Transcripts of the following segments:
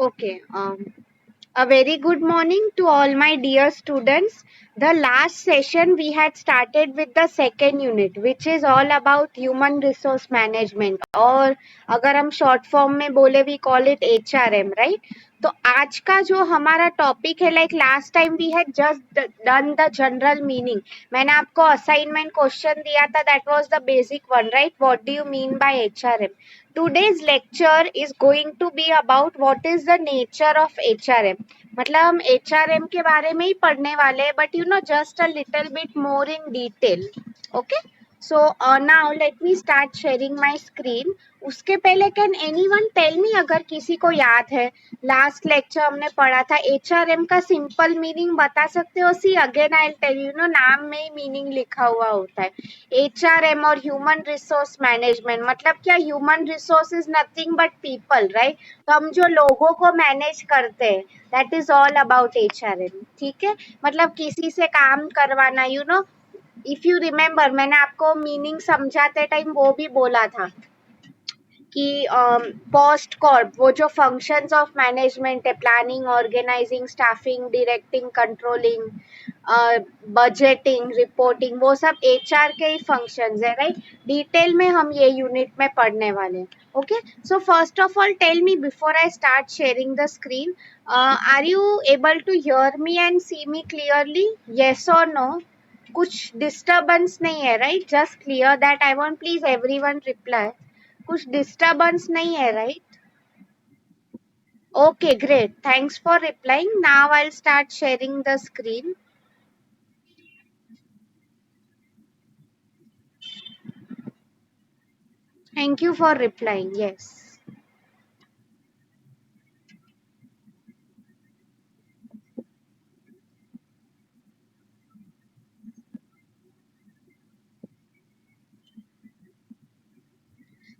Okay. A very good morning to all my dear students. The last session we had started with the second unit, which is all about human resource management, और अगर हम short form में बोले we call it HRM, right? तो आज का जो हमारा टॉपिक है, like last time we had just done the general meaning. मैंने आपको असाइनमेंट क्वेश्चन दिया था, that was the basic one, right? What do you mean by HRM? Today's lecture is going to be about what is the nature of HRM. मतलब हम HRM के बारे में ही पढ़ने वाले हैं, but you know just a little bit more in detail. Okay? So now let me start sharing my screen. उसके पहले can anyone tell me, अगर किसी को याद है लास्ट लेक्चर हमने पढ़ा था HRM का सिंपल मीनिंग बता सकते हो? See again I tell you, no नाम में ही मीनिंग लिखा हुआ होता है. HRM और ह्यूमन रिसोर्स मैनेजमेंट मतलब क्या? Human resource is nothing but people, right? तो हम जो लोगों को मैनेज करते हैं, that is all about HRM. ठीक है, मतलब किसी से काम करवाना, you know. If you remember, मैंने आपको मीनिंग समझाते टाइम वो भी बोला था कि पोस्ट कॉर्प वो जो फंक्शंस ऑफ मैनेजमेंट है, planning, organizing, staffing, directing, controlling, budgeting, reporting, वो सब एचआर के ही फंक्शंस है, राइट? डिटेल में हम ये यूनिट में पढ़ने वाले हैं. Okay, so first of all tell me before I start sharing the screen, are you able to hear me and see me clearly? Yes और नो? कुछ डिस्टर्बेंस नहीं है, right? Just clear that I want, please everyone reply. कुछ disturbance नहीं है, right? Okay, great. Thanks for replying. Now I will start sharing the screen. Thank you for replying. Yes.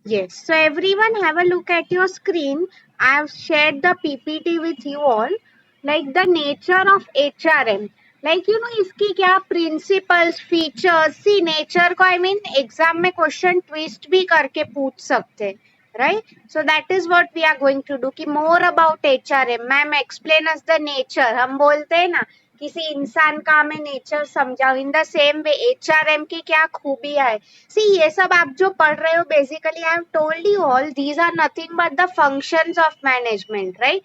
Yes. So everyone have a look at your screen. I have shared the PPT with you all. Like the nature of HRM. Like you know इसकी क्या principles, features. See nature को I mean exam में question twist भी करके पूछ सकते हैं. Right? So that is what we are going to do. कि more about HRM. Ma'am explain us the nature. हम बोलते हैं ना किसी इंसान का हमें नेचर समझाओ. इन द सेम वे HRM की क्या खूबियां है. सी ये सब आप जो पढ़ रहे हो, basically I have told you all, these are nothing but the functions of management, right?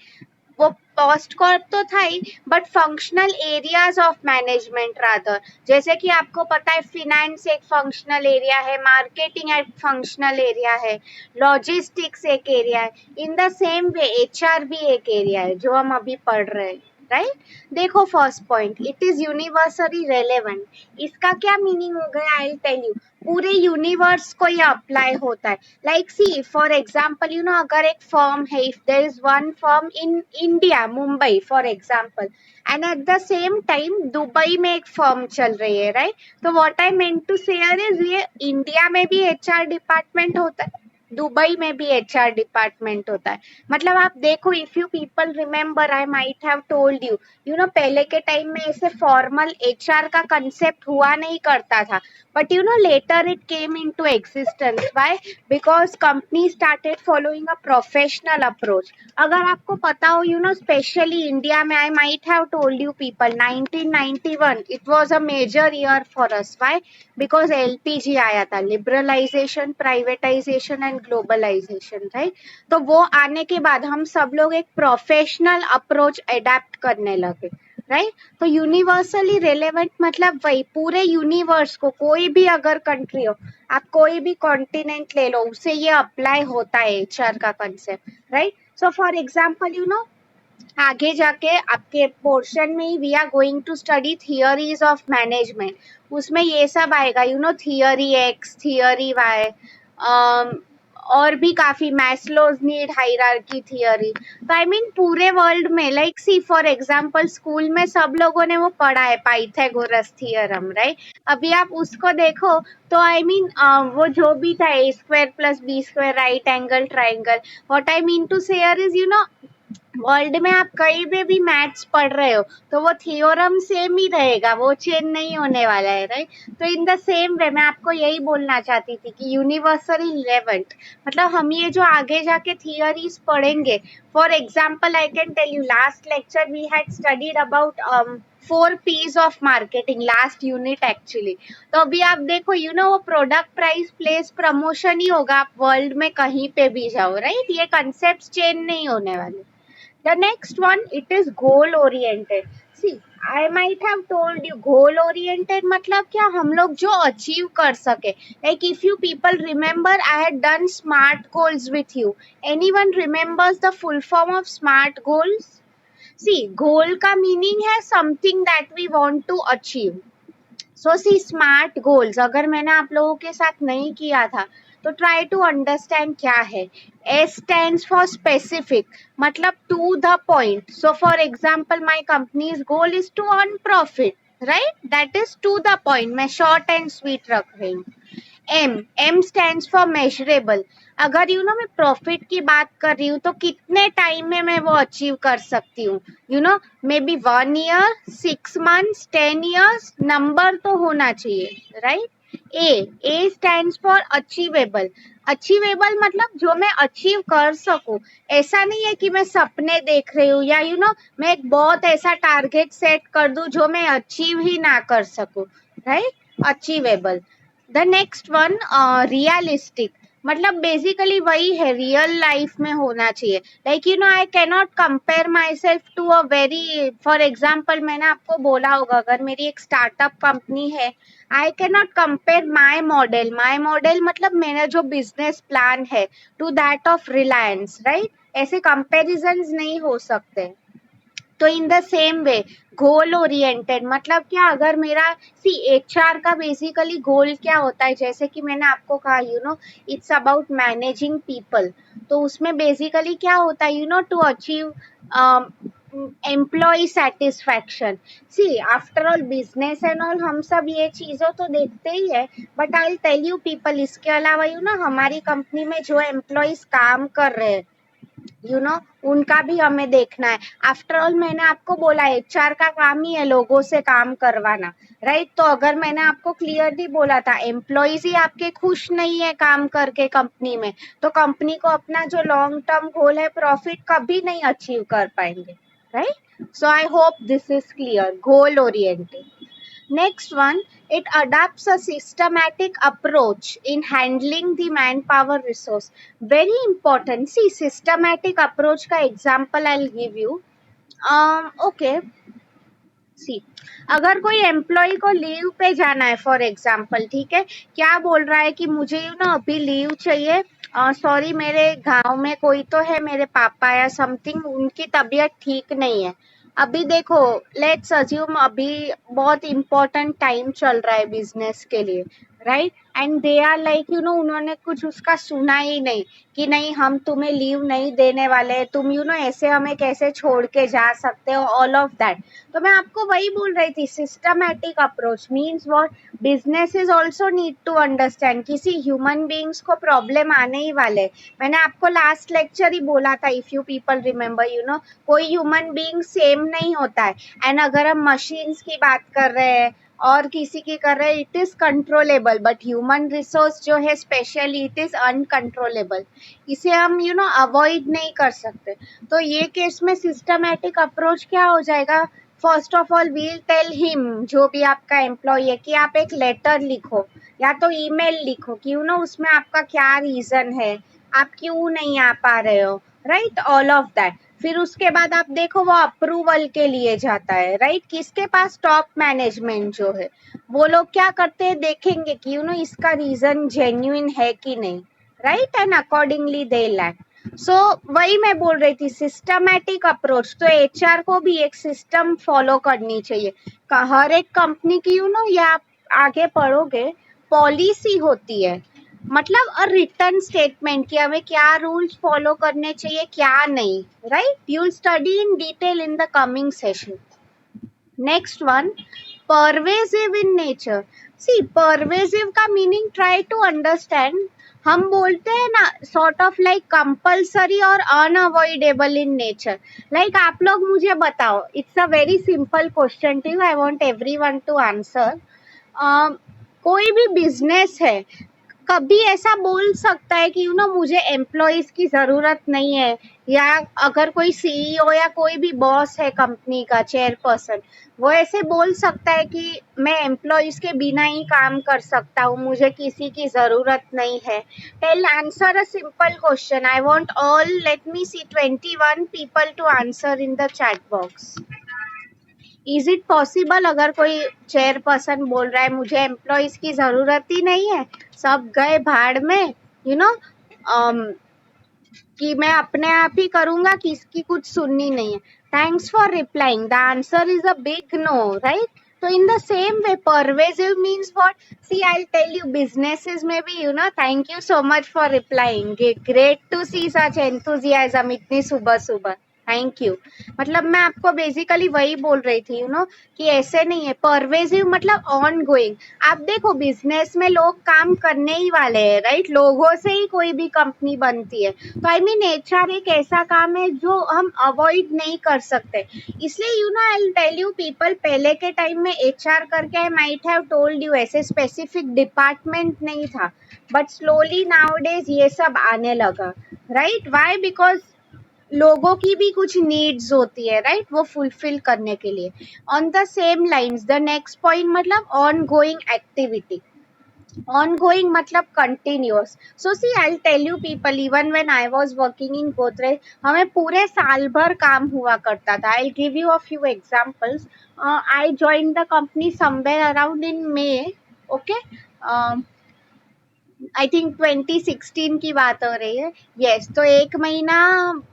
वो पोस्ट कॉर्प तो था ही, but functional areas of management rather. जैसे कि आपको पता है फिनेंस एक फंक्शनल एरिया है, मार्केटिंग एक फंक्शनल एरिया है, लॉजिस्टिक्स एक एरिया है. In the same way HR भी एक एरिया है जो हम अभी पढ़ रहे हैं, राइट? देखो first point, it is universally relevant. इसका क्या मीनिंग हो गया? I tell you. पूरे यूनिवर्स को ये अप्लाई होता है. Like see for example, you know अगर एक फर्म है, if there is one firm in India, Mumbai for example, and at the same time Dubai में एक फर्म चल रही है, राइट? तो what I meant to say is ये इंडिया में भी एचआर डिपार्टमेंट होता है, दुबई में भी एचआर डिपार्टमेंट होता है. मतलब आप देखो, if you people remember, I might have told you, you know पहले के टाइम में ऐसे फॉर्मल एचआर का कंसेप्ट हुआ नहीं करता था, but you know later it came into existence. Why? Because company started following a professional approach. अगर आपको पता हो, you know especially India में, I might have told you people, 1991 it was a major year for us. Why? Because LPG आया था, liberalization, privatization and globalization, right? तो वो आने के बाद हम सब लोग एक प्रोफेशनल अप्रोच अडेप्ट करने लगे, राइट? तो यूनिवर्सली रेलेवेंट मतलब वही पूरे यूनिवर्स को, कोई भी अगर कंट्री हो, आप कोई भी कॉन्टिनेंट ले लो, उसे ये अप्लाई होता है एचआर का concept, right? So for example, you know आगे जाके आपके पोर्शन में ही we are going to study theories of management. उसमें ये सब आएगा, you know theory X, theory Y, और भी काफी, मैस्लोज नीड हायरार्की थियरी. तो आई मीन पूरे वर्ल्ड में, like see for example school में सब लोगों ने वो पढ़ा है, पाइथागोरस थियरम, राइट? अभी आप उसको देखो तो आई मीन वो जो भी था, A square plus B square, right angle triangle. What I mean to say is, you know world में आप कहीं पे भी मैथ्स पढ़ रहे हो तो वो थियोरम सेम ही रहेगा, वो चेंज नहीं होने वाला है, राइट? तो इन द सेम वे मैं आपको यही बोलना चाहती थी कि यूनिवर्सल रिलेवेंट मतलब हम ये जो आगे जाके थियरीज पढ़ेंगे, for example I can tell you last lecture we had studied about 4 P's of marketing, last unit actually. तो अभी आप देखो वो प्रोडक्ट प्राइस प्लेस प्रमोशन ही होगा, आप वर्ल्ड में कहीं पे भी जाओ, राइट? ये कंसेप्ट चेंज नहीं होने वाले। The next one, it is goal oriented. See, I might have told you goal oriented मतलब क्या, हम लोग जो अचीव कर सके। Like if you people remember, I had done SMART goals with you. Anyone remembers the full form of SMART goals? See, goal का meaning है something that we want to achieve. So see SMART goals अगर मैंने आप लोगों के साथ नहीं किया था तो ट्राई टू अंडरस्टैंड क्या है। एस स्टैंड्स फॉर स्पेसिफिक मतलब to the point. So for example my company's goal is to earn profit, right? That is to the point, मैं शॉर्ट एंड स्वीट रख रही हूँ। M stands for measurable. अगर मैं profit की बात कर रही हूँ तो कितने टाइम में मैं वो अचीव कर सकती हूँ, may be 1 year, 6 months, 10 years, number तो होना चाहिए, right? A stands for achievable. Achievable मतलब जो मैं अचीव कर सकूं, ऐसा नहीं है कि मैं सपने देख रही हूँ या मैं एक बहुत ऐसा टारगेट सेट कर दूं जो मैं अचीव ही ना कर सकूं, right? Achievable. The next one realistic मतलब बेसिकली वही है, रियल लाइफ में होना चाहिए। Like I cannot compare myself to a very, for example मैंने आपको बोला होगा अगर मेरी एक स्टार्टअप कंपनी है, I cannot compare my model मतलब मेरा जो बिजनेस प्लान है to that of Reliance, right? ऐसे कंपेरिजन नहीं हो सकते। तो in the same way goal oriented मतलब क्या, अगर मेरा एचआर का बेसिकली गोल क्या होता है, जैसे कि मैंने आपको कहा इट्स अबाउट मैनेजिंग पीपल। तो उसमें बेसिकली क्या होता है to achieve employee satisfaction. See after all business and all हम सब ये चीजों तो देखते ही है, but I tell you people इसके अलावा हमारी कंपनी में जो एम्प्लॉयज काम कर रहे हैं उनका भी हमें देखना है। आफ्टर ऑल मैंने आपको बोला एचआर का काम ही है लोगों से काम करवाना, राइट? तो अगर मैंने आपको क्लियरली बोला था एम्प्लॉयज ही आपके खुश नहीं है काम करके कंपनी में, तो कंपनी को अपना जो लॉन्ग टर्म गोल है प्रॉफिट कभी नहीं अचीव कर पाएंगे, right? So I hope this is clear, goal oriented. Next one, it adopts a systematic approach in handling the manpower resource. Very important. See, systematic approach का example I'll give you. Okay. सी अगर कोई employ को leave पे जाना है for example, ठीक है, क्या बोल रहा है कि मुझे अभी लीव चाहिए, सॉरी मेरे गांव में कोई तो है मेरे पापा या समथिंग, उनकी तबीयत ठीक नहीं है। अभी देखो लेट्स अज्यूम अभी बहुत इम्पोर्टेंट टाइम चल रहा है बिजनेस के लिए, right? And they are like उन्होंने कुछ उसका सुना ही नहीं कि नहीं हम तुम्हें लीव नहीं देने वाले, तुम ऐसे हमें कैसे छोड़ के जा सकते हो, ऑल ऑफ दैट। तो मैं आपको वही बोल रही थी, systematic approach means what, businesses also need to understand किसी ह्यूमन बीइंग्स को प्रॉब्लम आने ही वाले। मैंने आपको लास्ट लेक्चर ही बोला था, इफ यू पीपल रिमेम्बर कोई ह्यूमन बीइंग सेम नहीं होता है। एंड अगर हम मशीन्स की बात कर रहे हैं और किसी की कर रहे हैं, it is controllable, but human resource जो है स्पेशली इट इज अनकंट्रोलेबल, इसे हम अवॉइड नहीं कर सकते। तो ये केस में सिस्टमैटिक अप्रोच क्या हो जाएगा, first of all we'll tell him, जो भी आपका एम्प्लॉय है, कि आप एक लेटर लिखो या तो ईमेल लिखो कि उसमें आपका क्या रीजन है, आप क्यों नहीं आ पा रहे हो, राइट? All of that. फिर उसके बाद आप देखो वो अप्रूवल के लिए जाता है, राइट? किसके पास, टॉप मैनेजमेंट जो है, वो लोग क्या करते हैं, देखेंगे कि इसका रीजन जेन्युइन है कि नहीं, right? And accordingly they lack. So वही मैं बोल रही थी, सिस्टमैटिक अप्रोच। तो एचआर को भी एक सिस्टम फॉलो करनी चाहिए। हर एक कंपनी की ये आप आगे पढ़ोगे पॉलिसी होती है, मतलब अ रिटर्न स्टेटमेंट कि हमें क्या रूल्स फॉलो करने चाहिए क्या नहीं, right? You will study in detail in the coming session. Next one, pervasive in nature. See, pervasive का meaning try to understand हम बोलते हैं ना सॉर्ट ऑफ लाइक कंपल्सरी और अनअवॉइडेबल इन नेचर। लाइक आप लोग मुझे बताओ, it's a very simple question to you, I want everyone to answer. कोई भी बिजनेस है, कभी ऐसा बोल सकता है कि मुझे एम्प्लॉयज की जरूरत नहीं है, या अगर कोई सीईओ या कोई भी बॉस है कंपनी का चेयरपर्सन, वो ऐसे बोल सकता है कि मैं एम्प्लॉयज के बिना ही काम कर सकता हूँ, मुझे किसी की जरूरत नहीं है? Tell answer a simple question, I want all, let me see 21 people to answer in the chat box. Is it possible? अगर कोई चेयरपर्सन बोल रहा है मुझे एम्प्लॉयज की जरूरत ही नहीं है, सब गए भाड़ में, यू नो कि मैं अपने आप ही करूंगा, किसकी कुछ सुननी नहीं है। Thanks for replying, the answer is a big no, right? So in the same way, pervasive means what? See, I'll tell you, businesses में भी, thank you so much for replying. Great to see such enthusiasm इतनी सुबह सुबह। Thank you. मतलब मैं आपको basically वही बोल रही थी, कि ऐसे नहीं है। परवेजिव मतलब ऑन गोइंग। आप देखो, बिजनेस में लोग काम करने ही वाले हैं, राइट? लोगों से ही कोई भी कंपनी बनती है। तो आई मीन एचआर एक ऐसा काम है जो हम अवॉइड नहीं कर सकते। इसलिए आई टेल यू पीपल, पहले के टाइम में एचआर करके I might have told you, ऐसे स्पेसिफिक डिपार्टमेंट नहीं था, बट स्लोली नाउडेज ये सब आने लगा, राइट? व्हाई? बिकॉज लोगों की भी कुछ नीड्स होती है, राइट? वो फुलफिल करने के लिए। On the same lines, the next point मतलब ऑन गोइंग एक्टिविटी। ongoing मतलब continuous. So see, I'll tell you people, even when I was working in Godrej, हमें पूरे साल भर काम हुआ करता था। I'll give you a few examples. I joined the company somewhere around in May, okay? I think 2016 की बात हो रही है। यस, तो एक महीना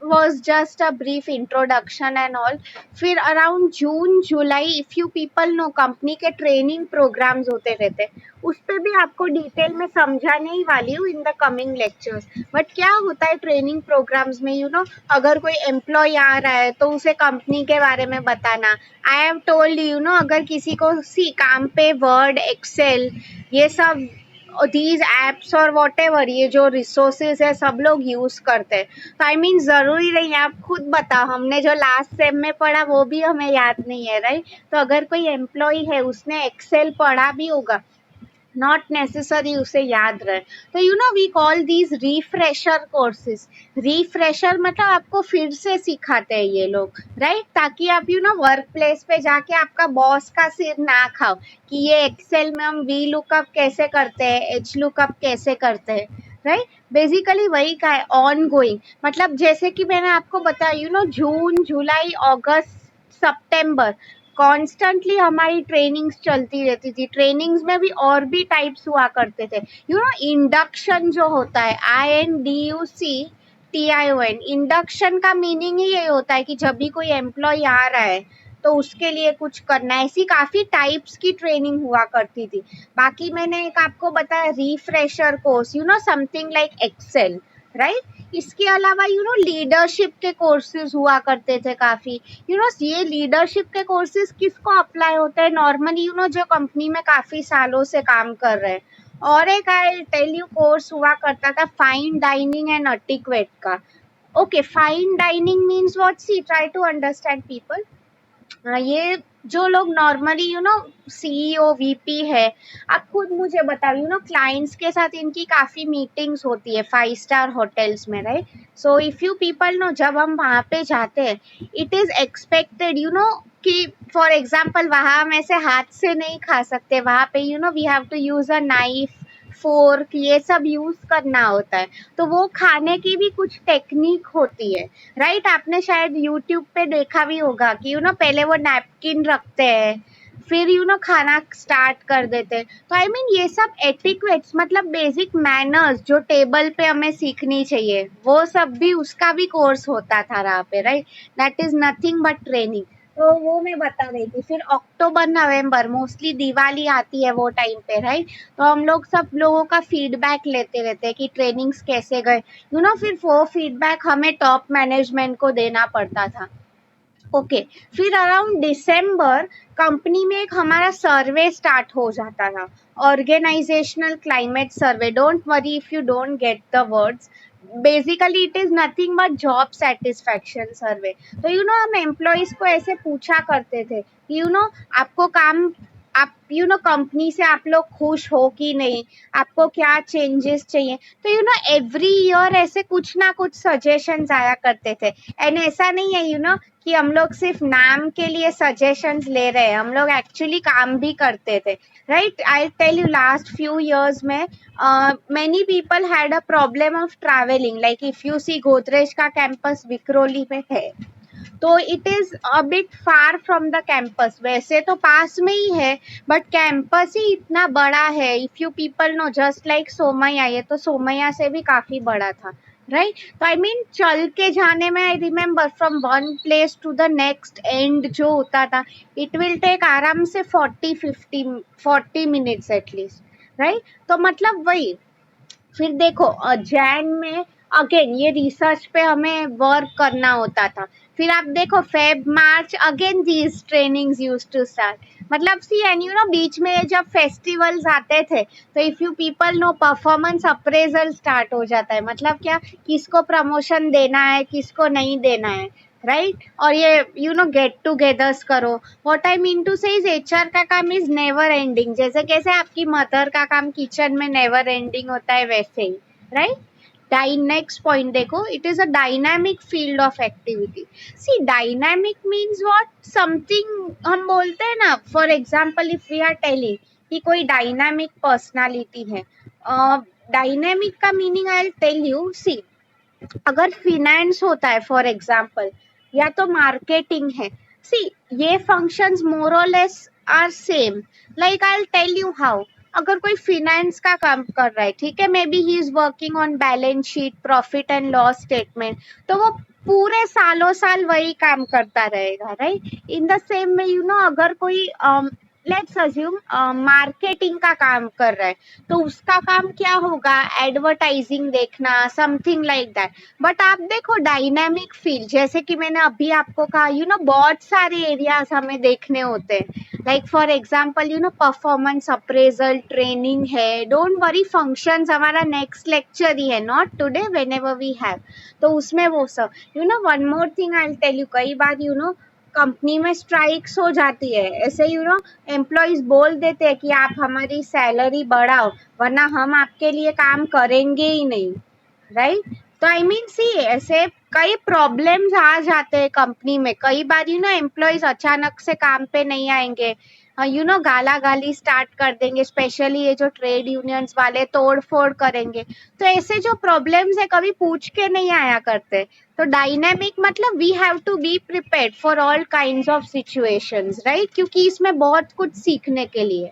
was just a brief introduction and all. फिर around June July, if you people know, company के ट्रेनिंग प्रोग्राम्स होते रहते, उस पर भी आपको डिटेल में समझाने ही वाली हूँ in the coming lectures. But क्या होता है ट्रेनिंग प्रोग्राम्स में, अगर कोई एम्प्लॉय आ रहा है तो उसे कंपनी के बारे में बताना। आई हैव टोल्ड अगर किसी को सी काम पे वर्ड, एक्सेल, ये सब दीज एप्स और वॉट एवर, ये जो रिसोर्सेज है सब लोग यूज करते हैं। तो आई मीन जरूरी नहीं है, आप खुद बताओ, हमने जो लास्ट सेम में पढ़ा वो भी हमें याद नहीं है, राइट? तो अगर कोई एम्प्लॉय है, उसने एक्सेल पढ़ा भी होगा, नॉट नेसेसरी उसे याद रहे। तो we call these refresher courses. Refresher मतलब आपको फिर से सिखाते हैं ये लोग, राइट? ताकि आप वर्क प्लेस पे जाके आपका बॉस का सिर ना खाओ कि ये एक्सेल में हम वी लुकअप कैसे करते हैं, एच लुकअप कैसे करते हैं, राइट? बेसिकली वही का है ऑन गोइंग। मतलब जैसे कि मैंने आपको बताया, जून जुलाई अगस्त सितंबर कॉन्स्टेंटली हमारी ट्रेनिंग्स चलती रहती थी। ट्रेनिंग्स में भी और भी टाइप्स हुआ करते थे। इंडक्शन जो होता है, INDUCTION, इंडक्शन का मीनिंग ही ये होता है कि जब भी कोई एम्प्लॉय आ रहा है तो उसके लिए कुछ करना है। ऐसी काफी टाइप्स की ट्रेनिंग हुआ करती थी। बाकी मैंने एक आपको बताया refresher course, something like Excel, right? इसके अलावा लीडरशिप के कोर्सेज हुआ करते थे काफी। ये लीडरशिप के कोर्सेज किसको अप्लाई होते हैं नॉर्मली, जो कंपनी में काफी सालों से काम कर रहे हैं। और एक आई टेल यू कोर्स हुआ करता था फाइन डाइनिंग एंड एटिक्वेट का। Okay, fine dining means what? See, try to understand people. ये जो लोग नॉर्मली सीईओ वीपी है, आप खुद मुझे बताओ, क्लाइंट्स के साथ इनकी काफी मीटिंग्स होती है 5 स्टार होटल्स में, right? So if you people no, जब हम वहां पे जाते हैं, इट इज एक्सपेक्टेड कि फॉर एग्जाम्पल वहां हम ऐसे हाथ से नहीं खा सकते। वहां पे we have to use a knife, fork, ये सब यूज करना होता है। तो वो खाने की भी कुछ टेक्निक होती है, राइट? आपने शायद यूट्यूब पे देखा भी होगा कि पहले वो नैपकिन रखते हैं, फिर खाना स्टार्ट कर देते हैं। तो आई मीन ये सब एटिक्वेट्स मतलब बेसिक मैनर्स जो टेबल पे हमें सीखनी चाहिए, वो सब भी उसका भी कोर्स होता था वहाँ पे, right? That is nothing but training. तो वो मैं बता रही थी। फिर अक्टूबर नवंबर, मोस्टली दिवाली आती है वो टाइम पे, राइट? तो हम लोग सब लोगों का फीडबैक लेते रहते हैं कि ट्रेनिंग्स कैसे गए। फिर वो फीडबैक हमें टॉप मैनेजमेंट को देना पड़ता था। ओके फिर अराउंड दिसंबर कंपनी में एक हमारा सर्वे स्टार्ट हो जाता था, organisational climate survey. Don't worry if you don't get the words. Basically it is nothing but job satisfaction survey. तो हम एम्प्लॉयज को ऐसे पूछा करते थे कि आपको काम, आप कंपनी से आप लोग खुश हो कि नहीं, आपको क्या चेंजेस चाहिए. तो एवरी ईयर ऐसे कुछ ना कुछ सजेशंस आया करते थे. एंड ऐसा नहीं है कि हम लोग सिर्फ नाम के लिए सजेशंस ले रहे हैं, हम लोग एक्चुअली काम भी करते थे. Right, I tell you last few years में many people had a problem of traveling. like if you see Godrej का कैंपस विक्रोली में है, तो it is a bit far from the campus. वैसे तो पास में ही है बट कैंपस ही इतना बड़ा है. If you people know just like Somaiya, ये तो सोमैया से भी काफी बड़ा था. राइट, तो आई मीन चल के जाने में I remember from one place to the next एंड जो होता था, इट विल टेक आराम से 40 मिनट्स एटलीस्ट. राइट, तो मतलब वही. फिर देखो जैन में अगेन ये रिसर्च पे हमें वर्क करना होता था. फिर आप देखो Feb March again these trainings used to start. मतलब सी एंड बीच में जब फेस्टिवल्स आते थे तो if you people no performance appraisal start हो जाता है. मतलब क्या, किसको प्रमोशन देना है, किसको नहीं देना है. राइट, और ये गेट टूगेदर्स करो. What I mean to say is HR का काम इज नेवर एंडिंग. जैसे कैसे आपकी मदर का काम किचन में नेवर एंडिंग होता है, वैसे ही. राइट, नेक्स्ट पॉइंट देखो, it is a dynamic field of activity. See dynamic means what, something हम बोलते हैं ना. For example if we are telling कि कोई डायनामिक पर्सनालिटी है, डायनामिक का meaning I tell you. See अगर फिनेंस होता है फॉर एग्जाम्पल, या तो मार्केटिंग है, सी ये फंक्शंस मोर और less are same. Like I tell you how. अगर कोई फिनेंस का काम कर रहा है, ठीक है, may be he is working on balance sheet, profit and loss statement, तो वो पूरे सालों साल वही काम करता रहेगा. राइट, इन द सेम में अगर कोई लेट्स अज्यूम मार्केटिंग का काम कर रहा है, तो उसका काम क्या होगा, एडवर्टाइजिंग देखना, समथिंग लाइक दैट. बट आप देखो डायनामिक फील्ड, जैसे कि मैंने अभी आपको कहा बहुत सारे एरियाज हमें देखने होते हैं. Like for example performance appraisal training है. डोंट वरी, फंक्शंस हमारा नेक्स्ट लेक्चर ही है, not today, whenever we have. तो उसमें वो सब one more thing I tell you. कई बार कंपनी में स्ट्राइक्स हो जाती है, ऐसे एम्प्लॉयज बोल देते हैं कि आप हमारी सैलरी बढ़ाओ वरना हम आपके लिए काम करेंगे ही नहीं. राइट, तो आई मीन सी ऐसे कई प्रॉब्लम्स आ जाते हैं कंपनी में. कई बार एम्प्लॉयज अचानक से काम पे नहीं आएंगे, गाला गाली स्टार्ट कर देंगे, स्पेशली ये जो ट्रेड यूनियंस वाले तोड़ फोड़ करेंगे. तो ऐसे जो प्रॉब्लम्स है कभी पूछ के नहीं आया करते. तो डायनेमिक मतलब we have to be prepared for all kinds of situations. Right, क्योंकि इसमें बहुत कुछ सीखने के लिए.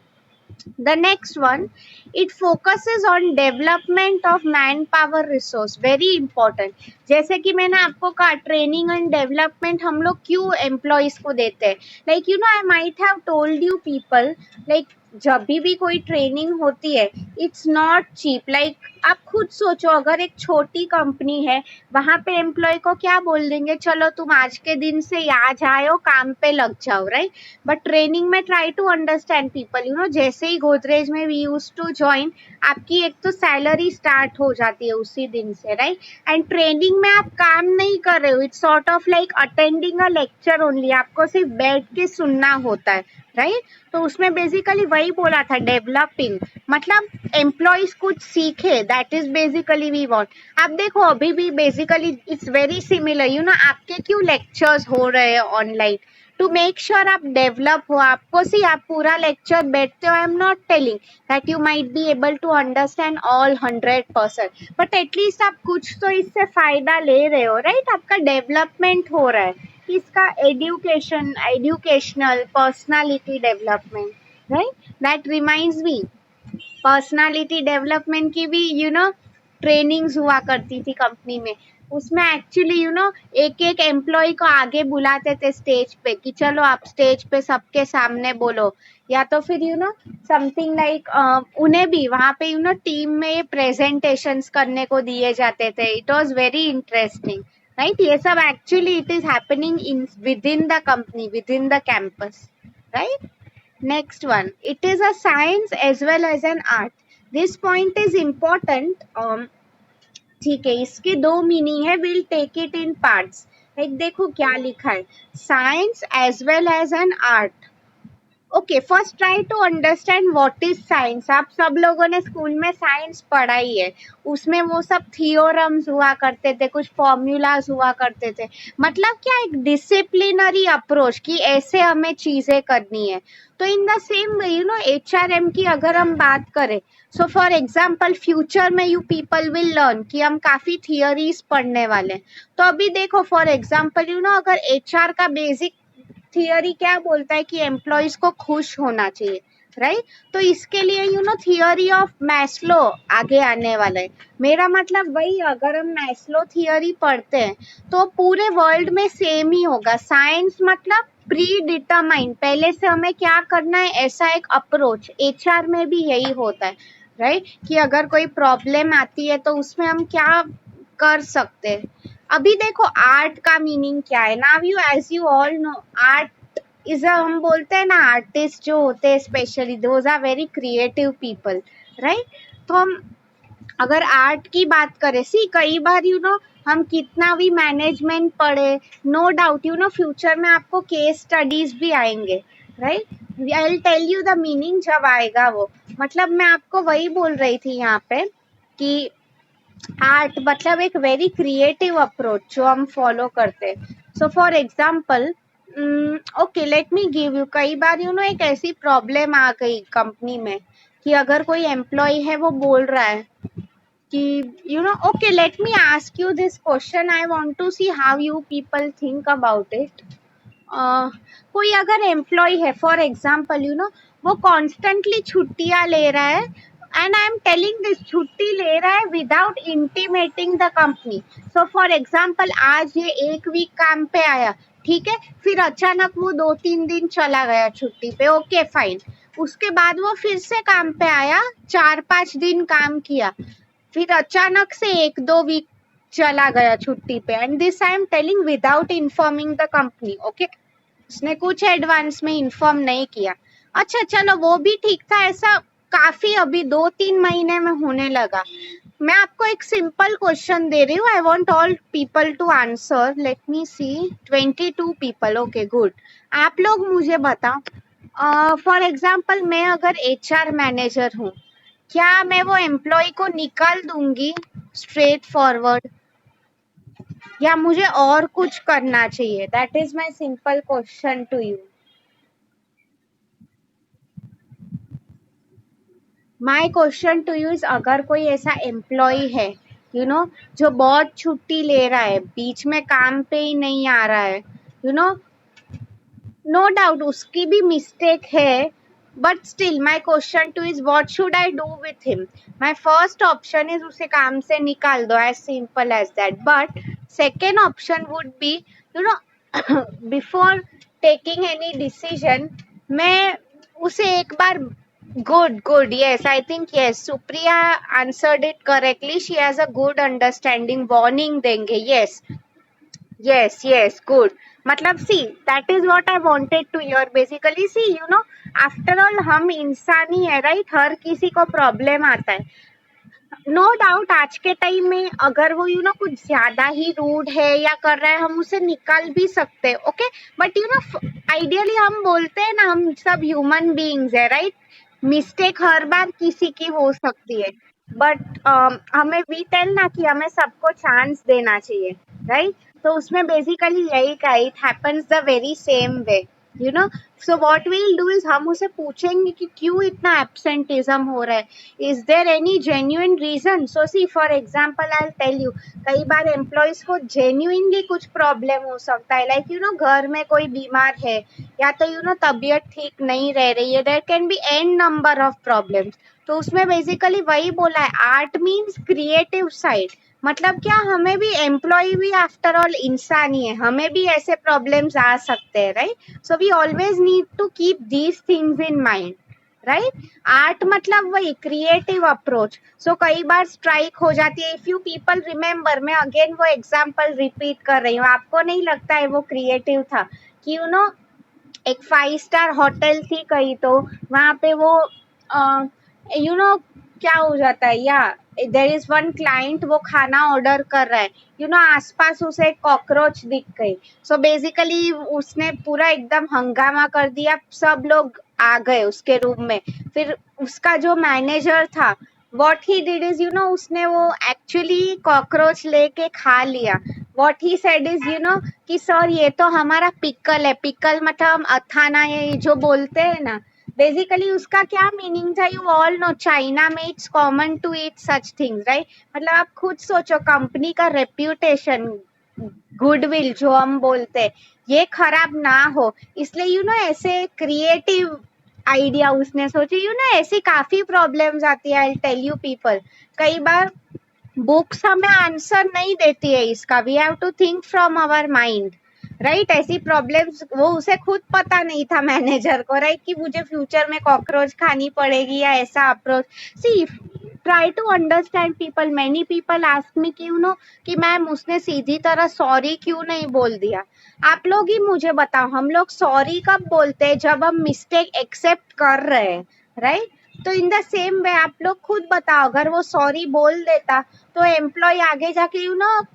The next one, it focuses on development of manpower resource. Very important. जैसे कि मैंने आपको कहा ट्रेनिंग एंड डेवलपमेंट हम लोग क्यों एम्प्लॉयज को देते हैं. Like I might have told you people, like जब भी कोई ट्रेनिंग होती है इट्स नॉट चीप. लाइक आप खुद सोचो, अगर एक छोटी कंपनी है, वहां पे एम्प्लॉय को क्या बोल देंगे, चलो तुम आज के दिन से आ जाओ, काम पे लग जाओ. राइट, बट ट्रेनिंग में ट्राई टू अंडरस्टैंड पीपल. जैसे ही गोदरेज में वी यूज टू ज्वाइन, आपकी एक तो सैलरी स्टार्ट हो जाती है उसी दिन से. राइट, एंड ट्रेनिंग में आप काम नहीं कर रहे हो, it's sort of like attending a lecture only. आपको सिर्फ बैठ के सुनना होता है. राइट, तो उसमें बेसिकली वही बोला था, डेवलपिंग मतलब एम्प्लॉयज कुछ सीखे. That is basically we want. आप देखो अभी भी बेसिकली इट्स वेरी सिमिलर. आपके क्यों लेक्चर्स हो रहे हैं ऑनलाइन, टू मेक श्योर आप डेवलप हो. आपको सी आप पूरा लेक्चर बैठते हो, I am not telling that you might be able to understand all 100%, but at least आप कुछ तो इससे फायदा ले रहे हो. राइट, आपका डेवलपमेंट हो रहा है. इसका educational personality development. Right, that reminds me, personality development की भी ट्रेनिंग्स हुआ करती थी कंपनी में. उसमें एक्चुअली एक एक एम्प्लॉय को आगे बुलाते थे स्टेज पे कि चलो आप स्टेज पे सबके सामने बोलो, या तो फिर समथिंग लाइक उन्हें भी वहां पे टीम में प्रेजेंटेशंस करने को दिए जाते थे. It was very interesting. right? ये सब actually it is happening in within the company, within the campus, right? Next one, it is a science as well as an art. This point is important. ठीक है, इसके दो meaning है, will take it in parts. Like देखो क्या लिखा है, science as well as an art. Okay, first try to understand what is science. आप सब लोगों ने स्कूल में साइंस पढ़ा ही है. उसमें वो सब थियोरम्स हुआ करते थे, कुछ फॉर्मूलाज हुआ करते थे. मतलब क्या, एक डिसिप्लिनरी अप्रोच कि ऐसे हमें चीजें करनी है. तो in the same way you no HRM की अगर हम बात करें, सो फॉर एग्जाम्पल फ्यूचर में यू पीपल विल लर्न कि हम काफी थियरीज पढ़ने वाले हैं. तो अभी देखो फॉर एग्जाम्पल यू नो अगर एचआर का बेसिक थियरी क्या बोलता है कि एम्प्लॉयज को खुश होना चाहिए, राइट? तो इसके लिए you know theory of Maslow आगे आने वाला है. मेरा मतलब वही, अगर हम मैस्लो थियरी पढ़ते हैं तो पूरे वर्ल्ड में सेम ही होगा. साइंस मतलब प्री डिटरमाइंड, पहले से हमें क्या करना है ऐसा एक अप्रोच. एचआर में भी यही होता है, राइट? कि अगर कोई प्रॉब्लम आती है तो उसमें हम क्या कर सकते हैं. अभी देखो आर्ट का मीनिंग क्या है. Now you as you all know, art is a, हम बोलते हैं ना आर्टिस्ट जो होते हैं especially those are very creative people, right? तो हम अगर आर्ट की बात करें, सी कई बार यू नो हम कितना भी मैनेजमेंट पढ़े, no doubt you know future में आपको केस स्टडीज भी आएंगे, राइट? I will tell you the meaning जब आएगा वो. मतलब मैं आपको वही बोल रही थी यहाँ पे कि आर्ट मतलब एक वेरी क्रिएटिव अप्रोच जो हम फॉलो करते हैं. सो for example, okay let me give you, कई बार यू नो एक ऐसी प्रॉब्लम आ गई कंपनी में कि अगर कोई एम्प्लॉय है वो बोल रहा है कि you know, okay let me ask you this question, I want to see how you people think about it. कोई अगर एम्प्लॉय है फॉर एग्जाम्पल यू नो वो कॉन्स्टेंटली छुट्टियां ले रहा है, and I am telling this, छुट्टी ले रहा है without intimating the company. So for example आज ये एक वीक काम पे आया, ठीक है, फिर अचानक वो 2-3 दिन चला गया छुट्टी पे, ओके फाइन. उसके बाद वो फिर से काम पे आया, 4-5 दिन काम किया, फिर अचानक से 1-2 वीक चला गया छुट्टी पे, and this I am telling without informing the company. Okay, उसने कुछ एडवांस में इन्फॉर्म नहीं किया. अच्छा चलो वो भी ठीक था, ऐसा काफी अभी 2-3 महीने में होने लगा. मैं आपको एक सिंपल क्वेश्चन दे रही हूँ, I want all people to answer. Let me see, 22 people, okay good. आप लोग मुझे बताओ, फॉर एग्जाम्पल मैं अगर एचआर मैनेजर हूँ, क्या मैं वो एम्प्लॉय को निकाल दूंगी स्ट्रेट फॉरवर्ड, या मुझे और कुछ करना चाहिए? That is my simple question to you. My question to you is, अगर कोई ऐसा एम्प्लॉय है यू नो जो बहुत छुट्टी ले रहा है, बीच में काम पे ही नहीं आ रहा है, यू नो नो डाउट उसकी भी मिस्टेक है, but still my question to is what should I do with him. My first option is उसे काम से निकाल दो, as simple as that. But second option would be you know before taking any decision, मैं उसे एक बार, good, yes, I think yes, Supriya answered it correctly. She has a good understanding. Warning देंगे, yes, good. मतलब see, that is what I wanted to hear basically. See, you know, after all हम इंसान ही है, right? हर किसी को problem आता है. No doubt आज के टाइम में अगर वो यू नो कुछ ज्यादा ही रूड है या कर रहा है, हम उसे निकाल भी सकते हैं, okay. But you know ideally हम बोलते हैं ना, हम सब ह्यूमन बीइंग्स है, राइट? मिस्टेक हर बार किसी की हो सकती है, बट हमें वी टेल ना कि हमें सबको चांस देना चाहिए, राइट? तो उसमें बेसिकली यही का it happens the very same way, you know. So what we will do is, हम उसे पूछेंगे कि क्यों इतना एब्सेंटिज्म हो रहा है, is there any genuine reason. So see for example I will tell you, कई बार एम्प्लॉयज को जेन्युइनली कुछ प्रॉब्लम हो सकता है, लाइक यू नो घर में कोई बीमार है, या तो यू नो तबीयत ठीक नहीं रह रही है, there can be an number of problems. तो उसमें बेसिकली वही बोला है, आर्ट मीन्स क्रिएटिव साइड. मतलब क्या, हमें भी एम्प्लॉय भी आफ्टर ऑल इंसान ही है, हमें भी ऐसे प्रॉब्लम्स आ सकते हैं, right? So we always need to keep these things in mind. Right. Art मतलब वही क्रिएटिव अप्रोच। सो कई बार स्ट्राइक हो जाती है। इफ यू पीपल रिमेम्बर, मैं अगेन वो एग्जांपल रिपीट कर रही हूँ, आपको नहीं लगता है वो क्रिएटिव था कि एक 5 स्टार होटल थी कहीं, तो वहां पे वो यू नो क्या हो जाता है, या देर इज वन क्लाइंट, वो खाना ऑर्डर कर रहा है, आसपास उसे कॉकरोच दिख गई। सो बेसिकली उसने पूरा एकदम हंगामा कर दिया, सब लोग आ गए उसके रूम में। फिर उसका जो मैनेजर था, वॉट ही डिड इज उसने वो एक्चुअली कॉकरोच लेके खा लिया। वॉट ही सेड इज कि सर ये तो हमारा पिकल है। पिकल मतलब हम अथाना, ये जो बोलते हैं ना, बेसिकली उसका क्या मीनिंग था, यू ऑल नो चाइना में it's common to eat such things, right. मतलब आप खुद सोचो, कंपनी का रेप्यूटेशन, गुडविल जो हम बोलते हैं, ये खराब ना हो, इसलिए ऐसे क्रिएटिव आइडिया उसने सोची। ऐसी काफी प्रॉब्लम्स आती है, आई टेल यू पीपल। कई बार बुक्स हमें आंसर नहीं देती है इसका, we have to think from our mind, right. ऐसी प्रॉब्लम्स वो उसे खुद पता नहीं था मैनेजर को, राइट, कि मुझे फ्यूचर में कॉकरोच खानी पड़ेगी या ऐसा approach. See, try to understand people. Many people ask me कि कि मैम उसने सीधी तरह सॉरी क्यों नहीं बोल दिया। आप लोग ही मुझे बताओ, हम लोग सॉरी कब बोलते हैं, जब हम मिस्टेक एक्सेप्ट कर रहे हैं, राइट। तो इन द सेम वे आप लोग खुद बताओ, अगर वो सॉरी बोल देता तो एम्प्लॉय आगे जाके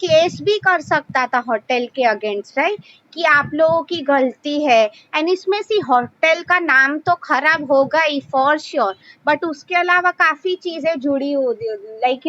केस भी कर सकता था होटल के अगेंस्ट, राइट, कि आप लोगों की गलती है। एंड इसमें सी होटल का नाम तो खराब होगा ही फॉर श्योर, बट उसके अलावा काफी चीजें जुड़ी होती, लाइक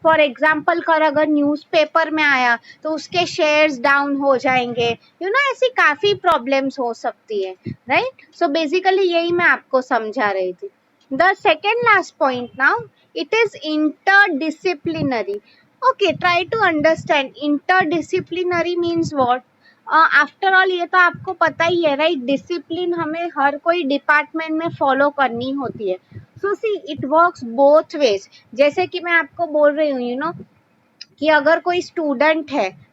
फॉर एग्जाम्पल कर अगर न्यूज़पेपर में आया तो उसके शेयर्स डाउन हो जाएंगे, ऐसी काफी प्रॉब्लम्स हो सकती है, राइट। सो बेसिकली यही मैं आपको समझा रही थी। The second last point now, it is interdisciplinary. Okay, try to understand. Interdisciplinary means what? After all ये तो आपको पता ही है, राइट। डिसिप्लिन हमें हर कोई डिपार्टमेंट में फॉलो करनी होती है। सो सी, इट वर्क्स बोथ वेज। जैसे कि मैं आपको बोल रही हूँ कि अगर कोई स्टूडेंट है,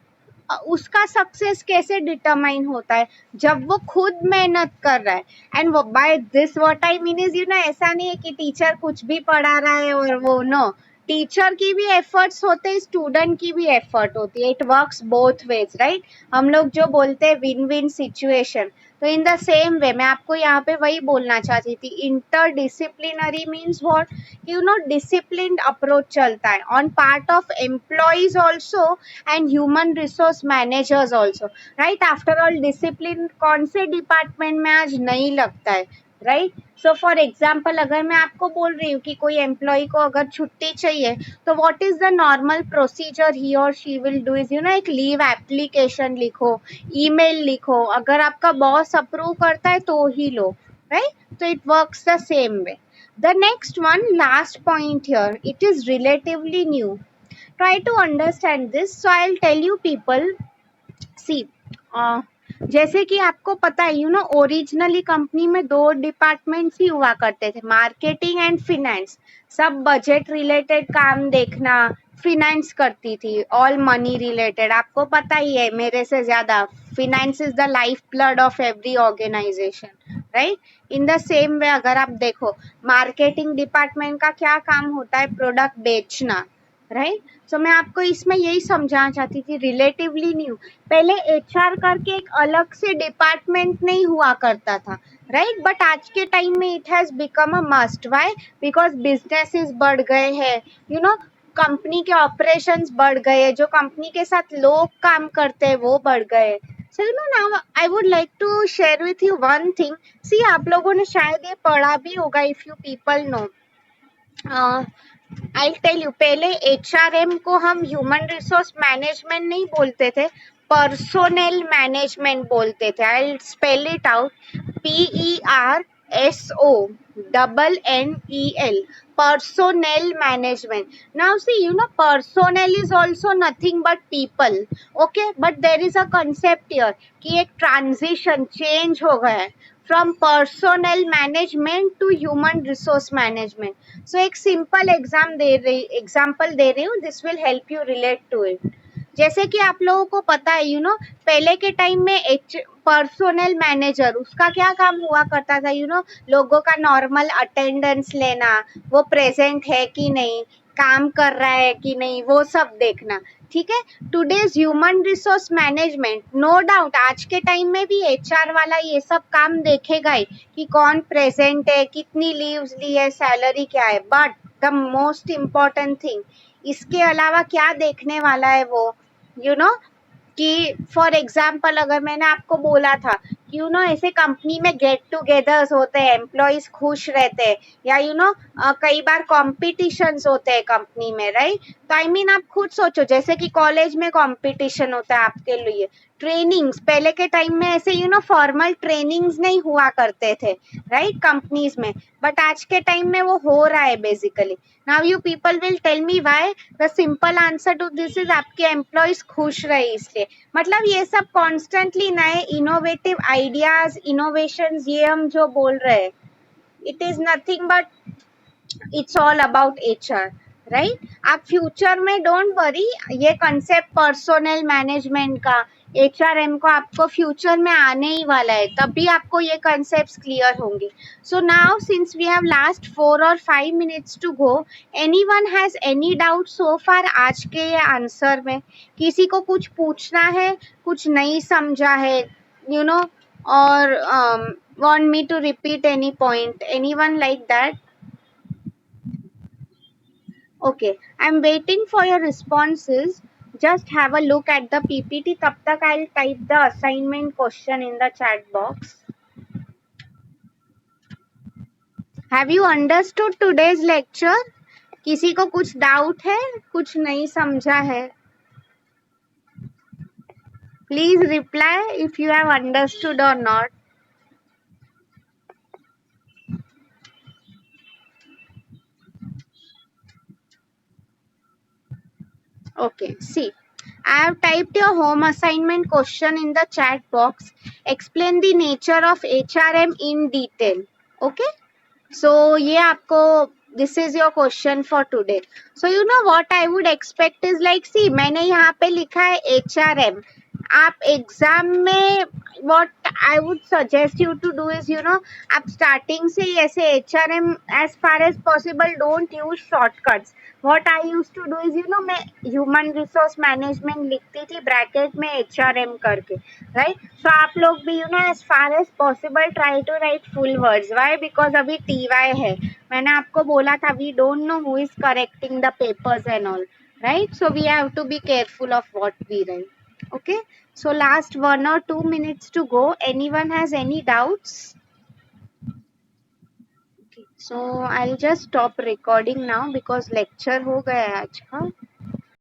उसका सक्सेस कैसे डिटरमाइन होता है, जब वो खुद मेहनत कर रहा है। And by this what I mean is ऐसा नहीं है कि टीचर कुछ भी पढ़ा रहा है और वो नो, टीचर की भी एफर्ट्स होते हैं, स्टूडेंट की भी एफर्ट होती है। It works both ways, right. हम लोग जो बोलते हैं विन विन सिचुएशन, तो इन द सेम वे मैं आपको यहाँ पे वही बोलना चाहती थी। Interdisciplinary means what, disciplined approach चलता है on part of employees also and human resource managers also, right. After all discipline कौन से डिपार्टमेंट में आज नहीं लगता है, राइट। सो फॉर एग्जाम्पल, अगर मैं आपको बोल रही हूँ कि कोई एम्प्लॉय को अगर छुट्टी चाहिए, तो what is the normal procedure ही और शी विल डू इज एक लीव एप्लीकेशन लिखो, ईमेल लिखो, अगर आपका बॉस अप्रूव करता है तो ही लो, राइट। तो it works the same way. The next one, last point here, it is relatively new. Try to understand this. So I'll tell you people, see, जैसे कि आपको पता है ओरिजिनली कंपनी में 2 डिपार्टमेंट्स ही हुआ करते थे, मार्केटिंग एंड फिनेंस। सब बजट रिलेटेड काम देखना फिनेंस करती थी, ऑल मनी रिलेटेड। आपको पता ही है मेरे से ज्यादा, finance is the lifeblood of every organisation, right. In the same way अगर आप देखो, मार्केटिंग डिपार्टमेंट का क्या काम होता है, प्रोडक्ट बेचना, राइट। सो मैं आपको इसमें यही समझाना चाहती थी, रिलेटिवली न्यू। पहले एचआर करके एक अलग से डिपार्टमेंट नहीं हुआ करता था, राइट, बट आज के टाइम में it has become a must. Why? Because businesses बढ़ गए हैं, कंपनी के ऑपरेशंस बढ़ गए, जो कंपनी के साथ लोग काम करते हैं वो बढ़ गए। So now I would like to share with you one thing. See, आप लोगों ने शायद ये पढ़ा भी होगा, if you people know, I tell you, पहले एचआरएम को हम ह्यूमन रिसोर्स मैनेजमेंट नहीं बोलते थे, पर्सोनेल मैनेजमेंट बोलते थे। आई spell it out, PERSONNEL, personnel management. Now see, personnel is also nothing but people, okay, but there is a concept here कि एक ट्रांजिशन चेंज हो गया है from personnel management to human resource management. So एक simple example दे रही हूँ, this will help you relate to it. जैसे कि आप लोगों को पता है पहले के टाइम में पर्सनल मैनेजर उसका क्या काम हुआ करता था लोगों का नॉर्मल अटेंडेंस लेना, वो प्रेजेंट है कि नहीं, काम कर रहा है कि नहीं, वो सब देखना। ठीक है, today's human resource management, no doubt आज के टाइम में भी एचआर वाला ये सब काम देखेगा ही कि कौन प्रेजेंट है, कितनी लीव्स ली है, सैलरी क्या है, but the most important thing इसके अलावा क्या देखने वाला है वो यू you नो know, कि फॉर एग्जाम्पल अगर मैंने आपको बोला था कि ऐसे कंपनी में गेट टूगेदर्स होते हैं, एम्प्लॉयज खुश रहते हैं, या कई बार कॉम्पिटिशन्स होते हैं कंपनी में, राइट? तो आई मीन आप खुद सोचो, जैसे कि कॉलेज में कॉम्पिटिशन होता है आपके लिए, ट्रेनिंग्स पहले के टाइम में ऐसे फॉर्मल ट्रेनिंग्स नहीं हुआ करते थे, राइट, कंपनीज में, बट आज के टाइम में वो हो रहा है basically. Now you people will tell me why, the simple answer to this is आपके एम्प्लॉयज खुश रहे इसलिए। मतलब ये सब कॉन्स्टेंटली नए इनोवेटिव आइडियाज, इनोवेशंस, ये हम जो बोल रहे हैं, it is nothing but it's all about HR, right? आप फ्यूचर में डोंट वरी, ये कंसेप्ट पर्सनल मैनेजमेंट का, एचआरएम को आपको फ्यूचर में आने ही वाला है, तभी आपको ये कंसेप्ट क्लियर होंगे। So now since we have last 4 or 5 minutes to go, anyone has any doubt so far आज के ये आंसर में? किसी को कुछ पूछना है, कुछ नहीं समझा है, और want me to repeat any point, anyone like that? Okay, I'm waiting for your responses. Just have a look at the PPT. तब तक I'll type the assignment question in the chat box. Have you understood today's lecture? किसी को कुछ doubt है, कुछ नहीं समझा है? Please reply if you have understood or not. Okay, see, I have typed your home assignment question in the chat box. Explain the nature of HRM in detail. Okay? So ये आपको, this is your question for today. So what I would expect is like, see, मैंने यहाँ पे लिखा है HRM. आप exam में what I would suggest you to do is आप स्टार्टिंग से ही ऐसे HRM as far as possible don't use shortcuts. What I used to do is मैं ह्यूमन रिसोर्स मैनेजमेंट लिखती थी ब्रैकेट में HRM करके, राइट? सो आप लोग भी as far as possible try to write full words. Why? Because अभी TY है, मैंने आपको बोला था we don't know who is correcting the papers and all, right? So we have to be careful of what we write. Okay, so last 1 or 2 minutes to go. Anyone has any doubts? Okay, so I'll just stop recording now because lecture हो गया है आज का.